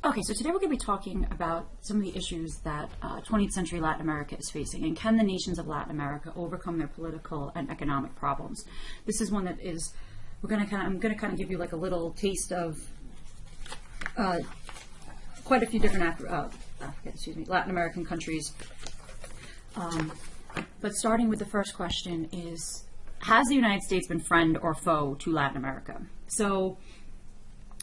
Okay, so today we're going to be talking about some of the issues that 20th century Latin America is facing, and can the nations of Latin America overcome their political and economic problems? This is one that is, I'm going to kind of give you like a little taste of quite a few different Latin American countries. But starting with the first question is, has the United States been friend or foe to Latin America? So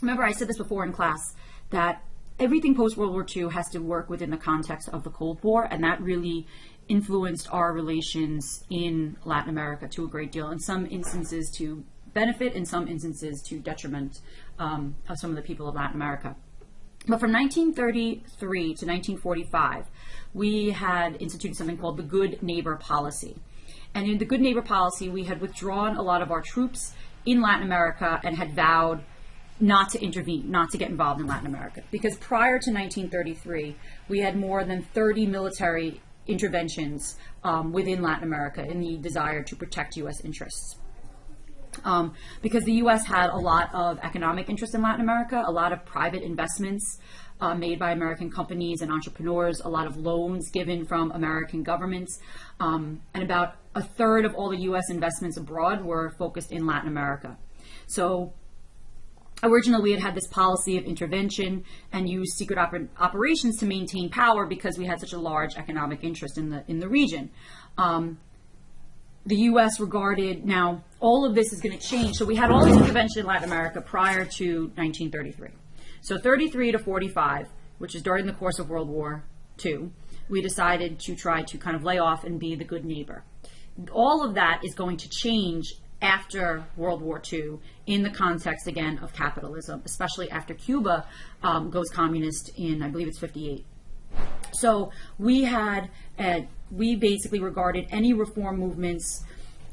remember, I said this before in class, that everything post-World War II has to work within the context of the Cold War, and that really influenced our relations in Latin America to a great deal, in some instances to benefit, in some instances to detriment of some of the people of Latin America. But from 1933 to 1945, we had instituted something called the Good Neighbor Policy. And in the Good Neighbor Policy, we had withdrawn a lot of our troops in Latin America and had vowed not to intervene, not to get involved in Latin America. Because prior to 1933, we had more than 30 military interventions within Latin America in the desire to protect U.S. interests. Because the U.S. had a lot of economic interest in Latin America, a lot of private investments made by American companies and entrepreneurs, a lot of loans given from American governments, and about a third of all the U.S. investments abroad were focused in Latin America. So originally, we had this policy of intervention and used secret operations to maintain power because we had such a large economic interest in the region. The U.S. regarded, now all of this is going to change. So we had all this intervention in Latin America prior to 1933. So 33 to 45, which is during the course of World War II, we decided to try to kind of lay off and be the good neighbor. All of that is going to change after World War II in the context, again, of capitalism, especially after Cuba goes communist in, I believe it's 58. So we basically regarded any reform movements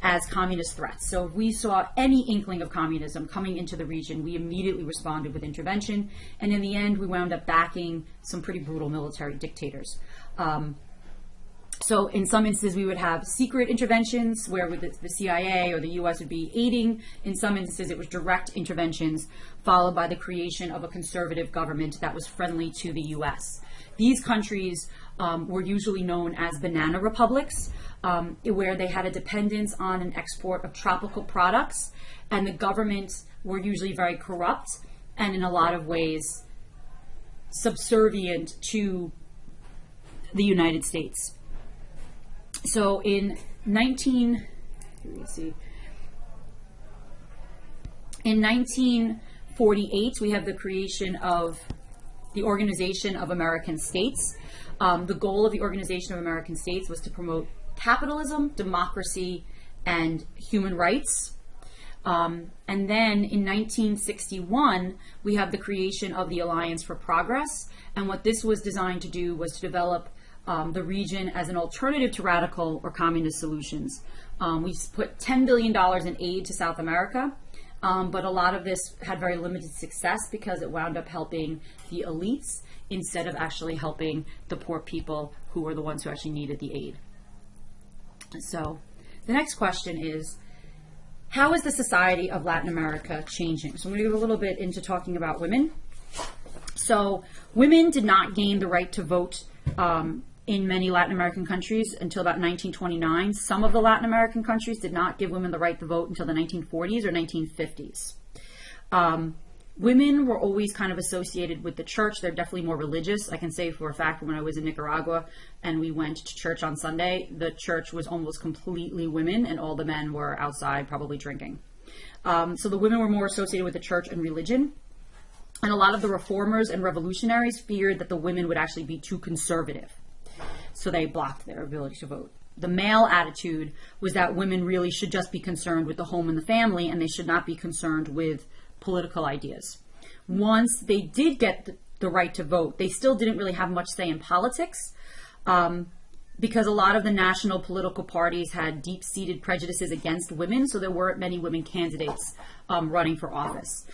as communist threats. So if we saw any inkling of communism coming into the region, we immediately responded with intervention. And in the end, we wound up backing some pretty brutal military dictators. So in some instances, we would have secret interventions where the CIA or the U.S. would be aiding. In some instances, it was direct interventions followed by the creation of a conservative government that was friendly to the U.S. These countries were usually known as banana republics, where they had a dependence on an export of tropical products, and the governments were usually very corrupt and in a lot of ways subservient to the United States. So in 1948, we have the creation of the Organization of American States. The goal of the Organization of American States was to promote capitalism, democracy, and human rights. And then in 1961, we have the creation of the Alliance for Progress. And what this was designed to do was to develop the region as an alternative to radical or communist solutions. We put $10 billion in aid to South America, but a lot of this had very limited success because it wound up helping the elites instead of actually helping the poor people who were the ones who actually needed the aid. So the next question is, how is the society of Latin America changing? So I'm going to go a little bit into talking about women. So women did not gain the right to vote in many Latin American countries until about 1929. Some of the Latin American countries did not give women the right to vote until the 1940s or 1950s. Women were always kind of associated with the church. They're definitely more religious. I can say for a fact when I was in Nicaragua and we went to church on Sunday, the church was almost completely women and all the men were outside probably drinking. So the women were more associated with the church and religion. And a lot of the reformers and revolutionaries feared that the women would actually be too conservative. So they blocked their ability to vote. The male attitude was that women really should just be concerned with the home and the family, and they should not be concerned with political ideas. Once they did get the right to vote, they still didn't really have much say in politics because a lot of the national political parties had deep-seated prejudices against women, so there weren't many women candidates running for office.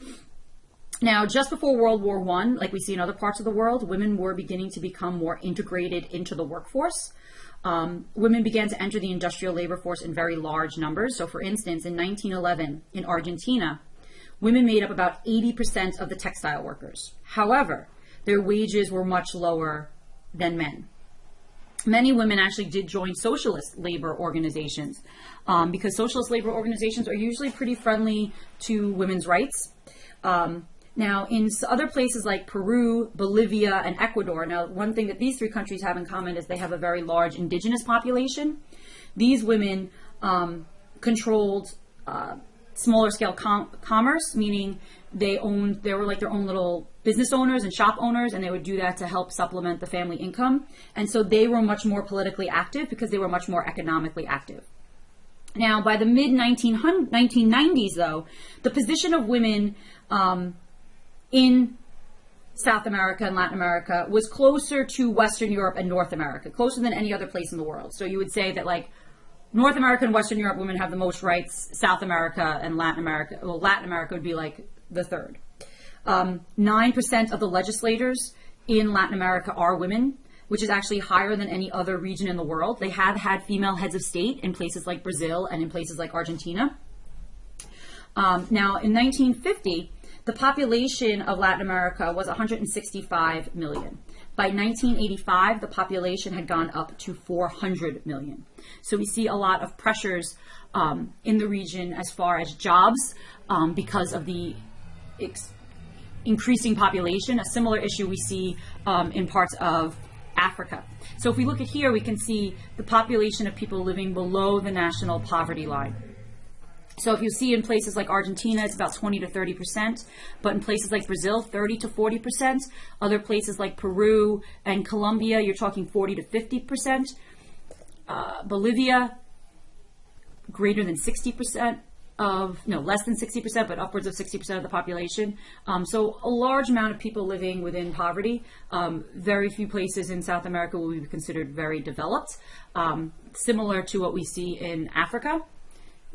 Now, just before World War I, like we see in other parts of the world, women were beginning to become more integrated into the workforce. Women began to enter the industrial labor force in very large numbers. So for instance, in 1911, in Argentina, women made up about 80% of the textile workers. However, their wages were much lower than men. Many women actually did join socialist labor organizations because socialist labor organizations are usually pretty friendly to women's rights. Now, in other places like Peru, Bolivia, and Ecuador, now one thing that these three countries have in common is they have a very large indigenous population. These women controlled smaller scale commerce, meaning they were like their own little business owners and shop owners, and they would do that to help supplement the family income. And so they were much more politically active because they were much more economically active. Now, by the mid-1990s, though, the position of women in South America and Latin America was closer to Western Europe and North America, closer than any other place in the world. So you would say that, like, North America and Western Europe women have the most rights. South America and Latin America, well, Latin America would be like the third. 9% of the legislators in Latin America are women, which is actually higher than any other region in the world. They have had female heads of state in places like Brazil and in places like Argentina. Now, in 1950, the population of Latin America was 165 million. By 1985, the population had gone up to 400 million. So we see a lot of pressures in the region as far as jobs because of the increasing population. A similar issue we see in parts of Africa. So if we look at here, we can see the population of people living below the national poverty line. So if you see in places like Argentina, it's about 20 to 30%, but in places like Brazil, 30 to 40%. Other places like Peru and Colombia, you're talking 40 to 50%. Bolivia, greater than 60% less than 60%, but upwards of 60% of the population. So a large amount of people living within poverty. Very few places in South America will be considered very developed, similar to what we see in Africa.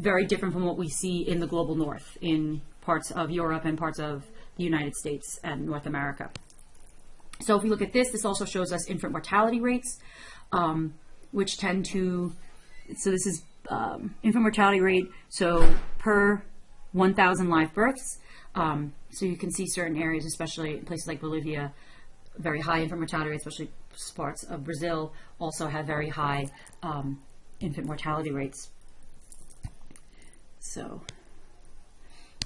Very different from what we see in the global north, in parts of Europe and parts of the United States and North America. So if we look at this, this also shows us infant mortality rates, which tend to, so this is infant mortality rate, so per 1,000 live births. So you can see certain areas, especially places like Bolivia, very high infant mortality rates, especially parts of Brazil also have very high infant mortality rates. So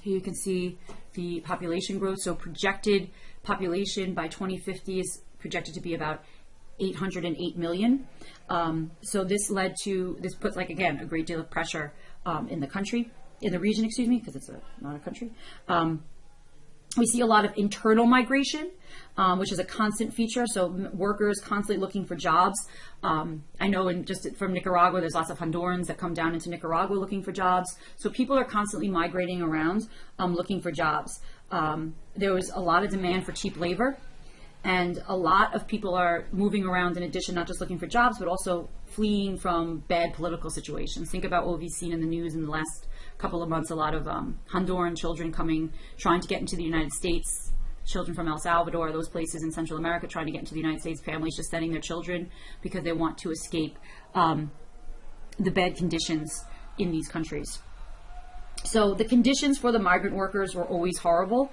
here you can see the population growth. So projected population by 2050 is projected to be about 808 million. So this puts, like, again, a great deal of pressure in the region, excuse me, because it's not a country. We see a lot of internal migration, which is a constant feature. So workers constantly looking for jobs. I know just from Nicaragua, there's lots of Hondurans that come down into Nicaragua looking for jobs. So people are constantly migrating around looking for jobs. There was a lot of demand for cheap labor. And a lot of people are moving around, in addition, not just looking for jobs, but also fleeing from bad political situations. Think about what we've seen in the news in the last couple of months. A lot of Honduran children trying to get into the United States, children from El Salvador, those places in Central America trying to get into the United States, families just sending their children because they want to escape the bad conditions in these countries. So the conditions for the migrant workers were always horrible.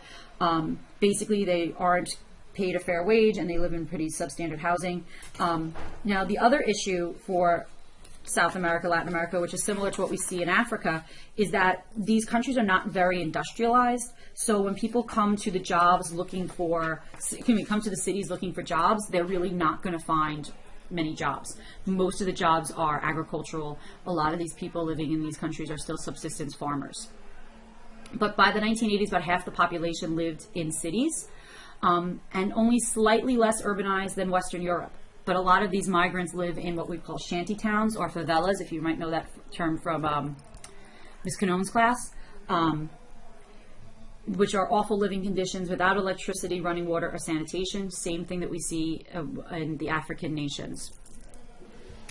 Basically, they aren't paid a fair wage and they live in pretty substandard housing. Now, the other issue for South America, Latin America, which is similar to what we see in Africa, is that these countries are not very industrialized. So when people come to the cities looking for jobs, they're really not going to find many jobs. Most of the jobs are agricultural. A lot of these people living in these countries are still subsistence farmers. But by the 1980s, about half the population lived in cities. And only slightly less urbanized than Western Europe. But a lot of these migrants live in what we call shanty towns, or favelas, if you might know that term from Ms. Canone's class, which are awful living conditions without electricity, running water, or sanitation. Same thing that we see in the African nations.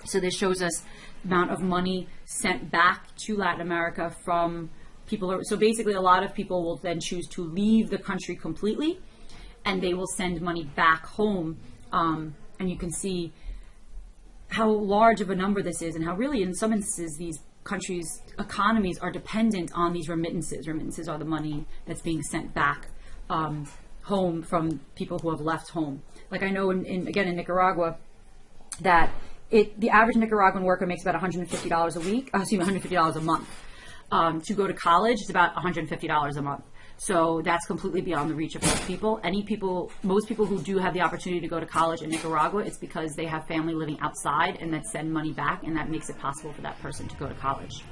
So this shows us the amount of money sent back to Latin America from people. So basically, a lot of people will then choose to leave the country completely, and they will send money back home. And you can see how large of a number this is, and how really in some instances these countries' economies are dependent on these remittances. Remittances are the money that's being sent back home from people who have left home. Like I know in Nicaragua, that the average Nicaraguan worker makes about $150 a week, $150 a month. To go to college, it's about $150 a month. So that's completely beyond the reach of most people. Most people who do have the opportunity to go to college in Nicaragua, it's because they have family living outside and that send money back, and that makes it possible for that person to go to college.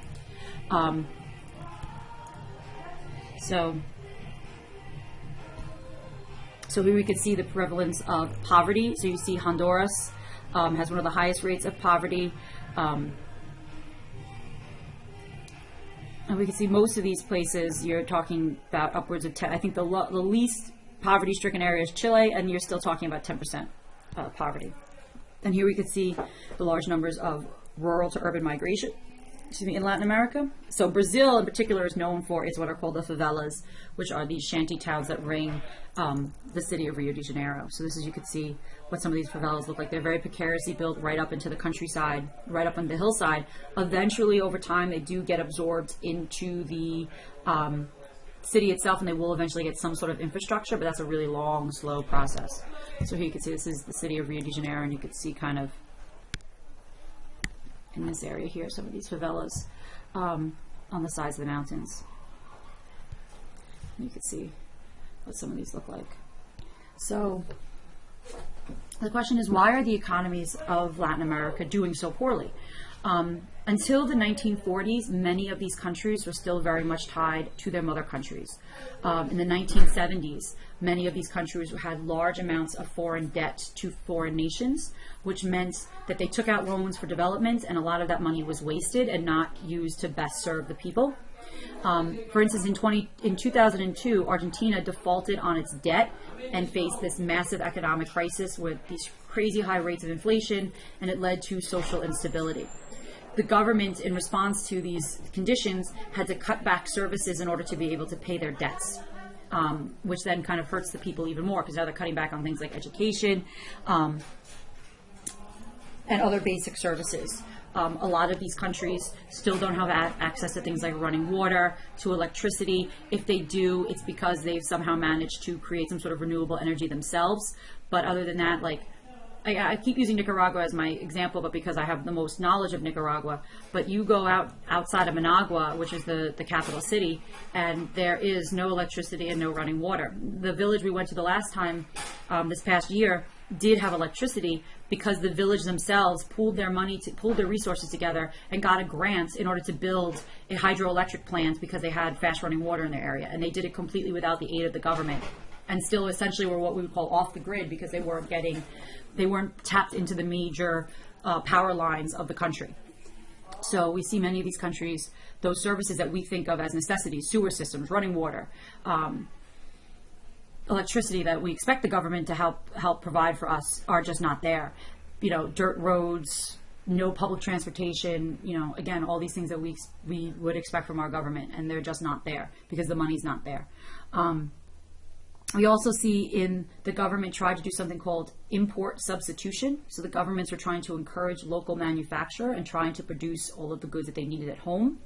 So here we can see the prevalence of poverty. So you see Honduras has one of the highest rates of poverty. And we can see most of these places, you're talking about upwards of 10. I think the least poverty-stricken area is Chile, and you're still talking about 10% poverty. And here we can see the large numbers of rural to urban migration, in Latin America. So Brazil in particular is known for what are called the favelas, which are these shanty towns that ring the city of Rio de Janeiro. So this is, you can see what some of these favelas look like. They're very precariously built right up into the countryside, right up on the hillside. Eventually, over time, they do get absorbed into the city itself, and they will eventually get some sort of infrastructure, but that's a really long, slow process. So here you can see this is the city of Rio de Janeiro, and you can see kind of in this area here, some of these favelas on the sides of the mountains. And you can see what some of these look like. So the question is, why are the economies of Latin America doing so poorly? Until the 1940s, many of these countries were still very much tied to their mother countries. In the 1970s, many of these countries had large amounts of foreign debt to foreign nations, which meant that they took out loans for development, and a lot of that money was wasted and not used to best serve the people. For instance, in 2002, Argentina defaulted on its debt and faced this massive economic crisis with these crazy high rates of inflation, and it led to social instability. The government, in response to these conditions, had to cut back services in order to be able to pay their debts, which then kind of hurts the people even more, because now they're cutting back on things like education and other basic services. A lot of these countries still don't have access to things like running water, to electricity. If they do, it's because they've somehow managed to create some sort of renewable energy themselves. But other than that, like, I keep using Nicaragua as my example, but because I have the most knowledge of Nicaragua. But you go outside of Managua, which is the capital city, and there is no electricity and no running water. The village we went to the last time, this past year, did have electricity because the village themselves pooled their resources together and got a grant in order to build a hydroelectric plant because they had fast running water in their area, and they did it completely without the aid of the government, and still essentially were what we would call off the grid because they weren't tapped into the major power lines of the country. So we see many of these countries, those services that we think of as necessities, sewer systems, running water, electricity that we expect the government to help provide for us, are just not there. You know, dirt roads, no public transportation, you know, again, all these things that we would expect from our government, and they're just not there because the money's not there. We also see in the government tried to do something called import substitution. So the governments are trying to encourage local manufacture and trying to produce all of the goods that they needed at home.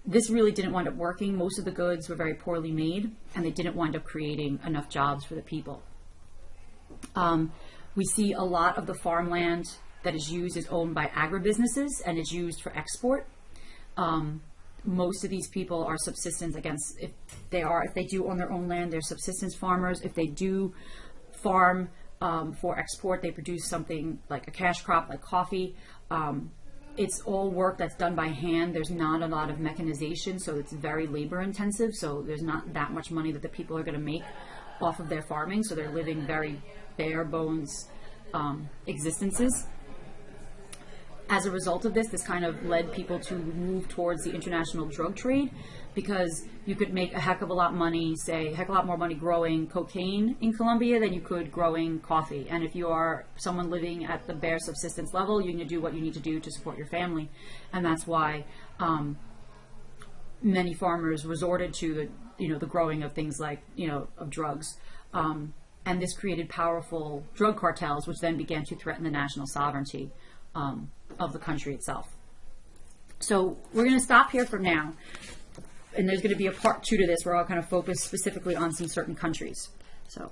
This really didn't wind up working. Most of the goods were very poorly made, and they didn't wind up creating enough jobs for the people. We see a lot of the farmland that is used is owned by agribusinesses and is used for export. Most of these people are subsistence, if they do own their own land, they're subsistence farmers. If they do farm for export, they produce something like a cash crop like coffee. It's all work that's done by hand. There's not a lot of mechanization, so it's very labor intensive. So there's not that much money that the people are going to make off of their farming. So they're living very bare bones existences. As a result of this kind of led people to move towards the international drug trade, because you could make a heck of a lot more money growing cocaine in Colombia than you could growing coffee. And if you are someone living at the bare subsistence level, you need to do what you need to do to support your family. And that's why many farmers resorted to the growing of things like, of drugs. And this created powerful drug cartels, which then began to threaten the national sovereignty of the country itself. So we're going to stop here for now, and there's going to be a part 2 to this where I'll kind of focus specifically on some certain countries. So